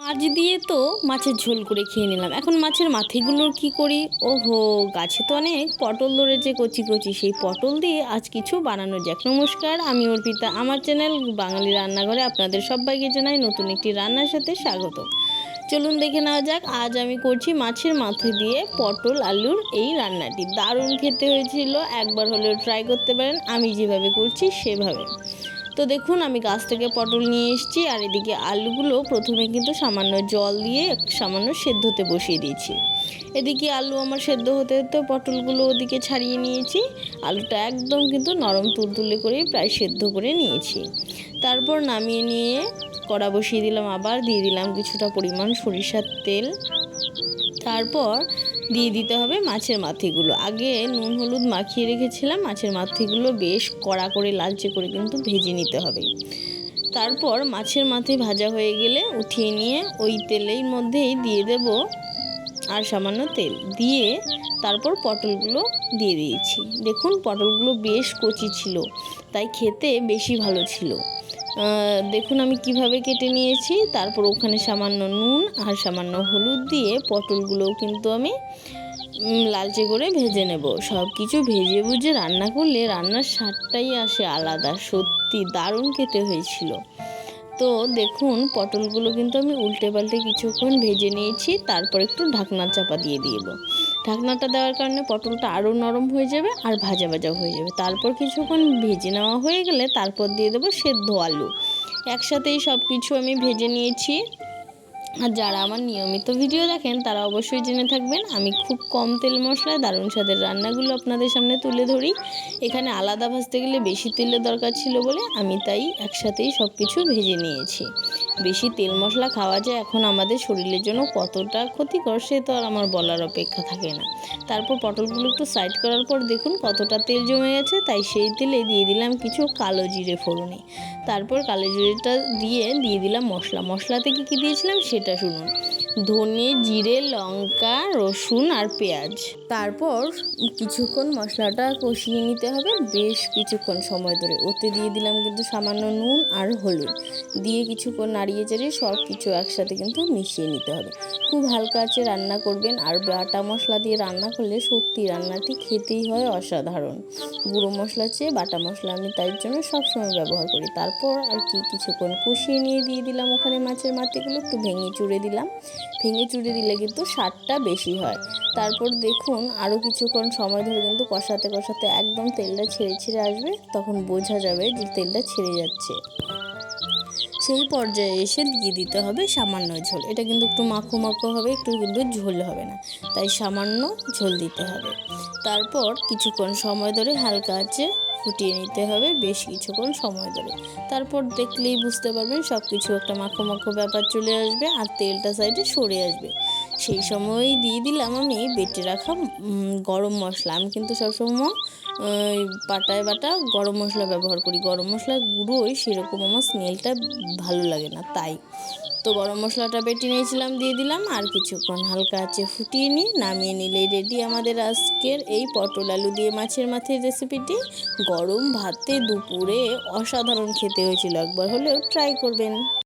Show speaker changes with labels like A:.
A: মাছ দিয়ে তো মাছের ঝোল করে খেয়ে নিলাম। এখন মাছের মাথাগুলোর কি করি? ওহো, গাছে তো অনেক পটল ধরেছে কচি কচি, সেই পটল দিয়ে আজ কিছু বানানো যাক। নমস্কার, আমি অর্পিতা। আমার চ্যানেল বাঙালি রান্নাঘরে আপনাদের সবাইকে জানাই নতুন একটি রান্নার সাথে স্বাগত। চলুন দেখে নেওয়া যাক। আজ আমি করছি মাছের মাথা দিয়ে পটল আলুর এই রান্নাটি। দারুণ খেতে হয়েছিল, একবার হলেও ট্রাই করতে পারেন আমি যেভাবে করছি সেভাবে। তো দেখুন, আমি গাছ থেকে পটল নিয়ে এসেছি, আর এদিকে আলুগুলো প্রথমে কিন্তু সামান্য জল দিয়ে সামান্য সেদ্ধ হতে বসিয়ে দিয়েছি। এদিকে আলু আমার সেদ্ধ হতে হতে পটলগুলো ওদিকে ছাড়িয়ে নিয়েছি। আলুটা একদম কিন্তু নরম তুলতুলে করে প্রায় সেদ্ধ করে নিয়েছি। তারপর নামিয়ে নিয়ে কড়া বসিয়ে দিলাম, আবার দিয়ে দিলাম কিছুটা পরিমাণ সরিষার তেল। তারপর দিয়ে দিতে হবে মাছের মাথাগুলো। আগে নুন হলুদ মাখিয়ে রেখেছিলাম, মাছের মাথাগুলো বেশ কড়া করে লালচে করে কিন্তু ভেজে নিতে হবে। তারপর মাছের মাথায় ভাজা হয়ে গেলে উঠিয়ে নিয়ে ওই তেলের মধ্যেই দিয়ে দেব আর সামান্য তেল দিয়ে তারপর পটলগুলো দিয়ে দিয়েছি। দেখুন, পটলগুলো বেশ কচি ছিল, তাই খেতে বেশি ভালো ছিল। দেখুন আমি কিভাবে কেটে নিয়েছি। তারপর ওখানে সামান্য নুন আর সামান্য হলুদ দিয়ে পটলগুলোও কিন্তু আমি লালচে করে ভেজে নেব। সব কিছু ভেজে ভুজে রান্না করলে রান্নার স্বাদটাই আসে আলাদা। সত্যি দারুণ খেতে হয়েছিল। তো দেখুন, পটলগুলো কিন্তু আমি উল্টে পাল্টে কিছুক্ষণ ভেজে নিয়েছি। তারপর একটু ঢাকনা চাপা দিয়ে দেবো। ঢাকনাটা দেওয়ার কারণে পটলটা আরও নরম হয়ে যাবে আর ভাজা ভাজা হয়ে যাবে। তারপর কিছুক্ষণ ভেজে নেওয়া হয়ে গেলে তারপর দিয়ে দেবো সেদ্ধ আলু। একসাথেই সব কিছু আমি ভেজে নিয়েছি। আর যারা আমার নিয়মিত ভিডিও দেখেন তারা অবশ্যই জেনে থাকবেন আমি খুব কম তেল মশলায় দারুণ স্বাদের রান্নাগুলো আপনাদের সামনে তুলে ধরি। এখানে আলাদা ভাজতে গেলে বেশি তেলের দরকার ছিল বলে আমি তাই একসাথেই সব কিছু ভেজে নিয়েছি। বেশি তেল মশলা খাওয়া যায় এখন আমাদের শরীরের জন্য কতটা ক্ষতিকর সে তো আর আমার বলার অপেক্ষা থাকে না। তারপর পটলগুলো একটু সাইড করার পর দেখুন কতটা তেল জমে গেছে, তাই সেই তেলে দিয়ে দিলাম কিছু কালো জিরে ফোড়নে। তারপর কালো জিরেটা দিয়ে দিলাম মশলাতে কী দিয়েছিলাম সেটা শুনুন। ধনে, জিরে, লঙ্কা, রসুন আর পেঁয়াজ। তারপর কিছুক্ষণ মশলাটা কষিয়ে নিতে হবে বেশ কিছুক্ষণ সময় ধরে। ওতে দিয়ে দিলাম কিন্তু সামান্য নুন আর হলুদ দিয়ে কিছুক্ষণ নাড়িয়ে চাড়িয়ে সব কিছু একসাথে কিন্তু মিশিয়ে নিতে হবে। খুব হালকা আঁচে রান্না করবেন। আর বাটা মশলা দিয়ে রান্না করলে সত্যি রান্নাটি খেতেই হয় অসাধারণ। গুঁড়ো মশলার চেয়ে বাটা মশলা আমি তাই জন্য সবসময় ব্যবহার করি। তারপর আর কিছুক্ষণ কষিয়ে নিয়ে দিয়ে দিলাম ওখানে মাছের মাথাগুলো একটু ভেঙে চুড়ে দিলাম। ভেঙে চুড়ে দিলে কিন্তু স্বাদটা বেশি হয়। তারপর দেখুন আরও কিছুক্ষণ সময় ধরে কিন্তু কষাতে কষাতে একদম তেলটা ছেড়ে ছেড়ে আসবে, তখন বোঝা যাবে যে তেলটা ছেড়ে যাচ্ছে। সেই পর্যায়ে এসে দিয়ে দিতে হবে সামান্য ঝোল। এটা কিন্তু একটু মাখো মাখো হবে, একটু কিন্তু ঝোল হবে না, তাই সামান্য ঝোল দিতে হবে। তারপর কিছুক্ষণ সময় ধরে হালকা আঁচে ফুটিয়ে নিতে হবে বেশ কিছুক্ষণ সময় ধরে। তারপর দেখলেই বুঝতে পারবেন সব কিছু একটা মাখো মাখো ব্যাপার চলে আসবে আর তেলটা সাইডে সরে আসবে। সেই সময়ই দিয়ে দিলাম আমি বেটে রাখা গরম মশলা। আমি কিন্তু সবসময় পাটায় বাটা গরম মশলা ব্যবহার করি। গরম মশলার গুঁড়োই সেরকম আমার স্মেলটা ভালো লাগে না, তাই তো গরম মশলাটা বেটে নিয়েছিলাম দিয়ে দিলাম। আর কিছুক্ষণ হালকা আঁচে ফুটিয়ে নিয়ে নামিয়ে নিলেই রেডি আমাদের আজকের এই পটল আলু দিয়ে মাছের মাথার রেসিপিটি। গরম ভাতে দুপুরে অসাধারণ খেতে হয়েছিল, একবার হলেও ট্রাই করবেন।